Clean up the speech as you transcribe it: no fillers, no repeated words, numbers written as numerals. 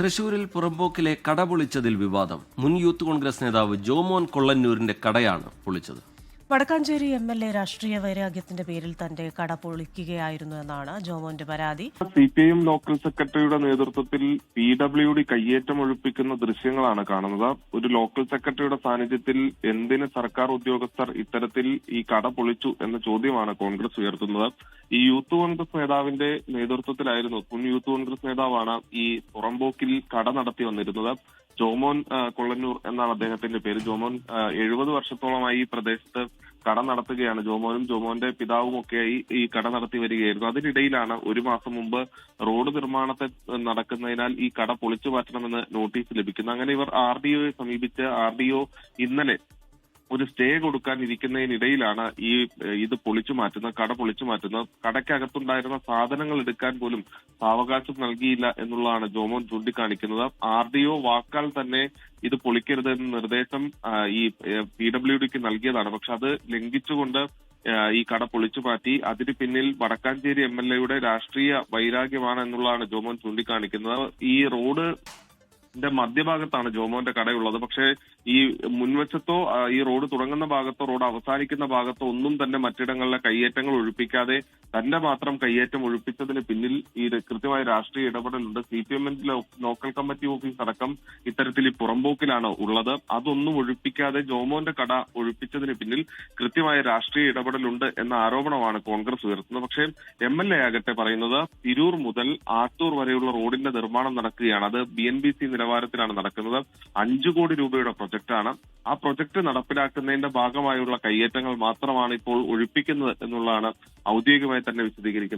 തൃശൂരിൽ പുറമ്പോക്കിലെ കട പൊളിച്ചതിൽ വിവാദം. മുൻ യൂത്ത് കോൺഗ്രസ് നേതാവ് ജോമോൻ കൊള്ളന്നൂരിന്റെ കടയാണ് പൊളിച്ചത്. വടക്കാഞ്ചേരി MLA രാഷ്ട്രീയ വൈരാഗ്യത്തിന്റെ പേരിൽ തന്റെ കട പൊളിക്കുകയായിരുന്നു എന്നാണ് ജോമോന്റെ പരാതി. CPIM ലോക്കൽ സെക്രട്ടറിയുടെ നേതൃത്വത്തിൽ PWD കയ്യേറ്റം ഒഴിപ്പിക്കുന്ന ദൃശ്യങ്ങളാണ് കാണുന്നത്. ഒരു ലോക്കൽ സെക്രട്ടറിയുടെ സാന്നിധ്യത്തിൽ എന്തിന് സർക്കാർ ഉദ്യോഗസ്ഥർ ഇത്തരത്തിൽ ഈ കട പൊളിച്ചു എന്ന ചോദ്യമാണ് കോൺഗ്രസ് ഉയർത്തുന്നത്. ഈ യൂത്ത് കോൺഗ്രസ് നേതാവിന്റെ നേതൃത്വത്തിലായിരുന്നു, മുൻ യൂത്ത് കോൺഗ്രസ് നേതാവാണ് ഈ പുറമ്പോക്കിൽ കട നടത്തി വന്നിരുന്നത്. ജോമോൻ കൊള്ളന്നൂർ എന്നാണ് അദ്ദേഹത്തിന്റെ പേര്. ജോമോൻ 70 വർഷത്തോളമായി ഈ പ്രദേശത്ത് കട നടത്തുകയാണ്. ജോമോന്റെ പിതാവും ഒക്കെയായി ഈ കട നടത്തി വരികയായിരുന്നു. അതിനിടയിലാണ് ഒരു മാസം മുമ്പ് റോഡ് നിർമ്മാണത്തെ നടക്കുന്നതിനാൽ ഈ കട പൊളിച്ചു മാറ്റണമെന്ന് നോട്ടീസ് ലഭിക്കുന്നത്. അങ്ങനെ ഇവർ RDOയെ സമീപിച്ച് RDO ഇന്നലെ ഒരു സ്റ്റേ കൊടുക്കാൻ ഇരിക്കുന്നതിനിടയിലാണ് ഇത് പൊളിച്ചു മാറ്റുന്നത്, കട പൊളിച്ചു മാറ്റുന്നത്. കടയ്ക്കകത്തുണ്ടായിരുന്ന സാധനങ്ങൾ എടുക്കാൻ പോലും സാവകാശം നൽകിയില്ല എന്നുള്ളതാണ് ജോമോൻ ചൂണ്ടിക്കാണിക്കുന്നത്. RDO വാക്കാൽ തന്നെ ഇത് പൊളിക്കരുത് എന്ന നിർദ്ദേശം ഈ PWDക്ക് നൽകിയതാണ്. പക്ഷെ അത് ലംഘിച്ചുകൊണ്ട് ഈ കട പൊളിച്ചു മാറ്റി. അതിന് പിന്നിൽ വടക്കാഞ്ചേരി MLAയുടെ രാഷ്ട്രീയ വൈരാഗ്യമാണ് എന്നുള്ളതാണ് ജോമോൻ ചൂണ്ടിക്കാണിക്കുന്നത്. ഈ റോഡ് മധ്യഭാഗത്താണ് ജോമോന്റെ കടയുള്ളത്. പക്ഷേ ഈ മുൻവശത്തോ ഈ റോഡ് തുടങ്ങുന്ന ഭാഗത്തോ റോഡ് അവസാനിക്കുന്ന ഭാഗത്തോ ഒന്നും തന്നെ മറ്റിടങ്ങളിലെ കയ്യേറ്റങ്ങൾ ഒഴിപ്പിക്കാതെ തന്റെ മാത്രം കയ്യേറ്റം ഒഴിപ്പിച്ചതിന് പിന്നിൽ ഈ കൃത്യമായ രാഷ്ട്രീയ ഇടപെടലുണ്ട്. CPM ലോക്കൽ കമ്മിറ്റി ഓഫീസ് അടക്കം ഇത്തരത്തിൽ ഈ പുറമ്പോക്കിലാണ് ഉള്ളത്. അതൊന്നും ഒഴിപ്പിക്കാതെ ജോമോന്റെ കട ഒഴിപ്പിച്ചതിന് പിന്നിൽ കൃത്യമായ രാഷ്ട്രീയ ഇടപെടലുണ്ട് എന്ന ആരോപണമാണ് കോൺഗ്രസ് ഉയർത്തുന്നത്. പക്ഷേ MLA ആകട്ടെ പറയുന്നത് തിരൂർ മുതൽ ആറ്റൂർ വരെയുള്ള റോഡിന്റെ നിർമ്മാണം നടക്കുകയാണ്. അത് BNBC നിലവാരത്തിലാണ് നടക്കുന്നത്. 5 കോടി രൂപയുടെ പ്രൊജക്ടാണ്. ആ പ്രൊജക്ട് നടപ്പിലാക്കുന്നതിന്റെ ഭാഗമായുള്ള കയ്യേറ്റങ്ങൾ മാത്രമാണ് ഇപ്പോൾ ഒഴിപ്പിക്കുന്നത് എന്നുള്ളതാണ് ഔദ്യോഗികമായി തന്നെ വിശദീകരിക്കുന്നത്.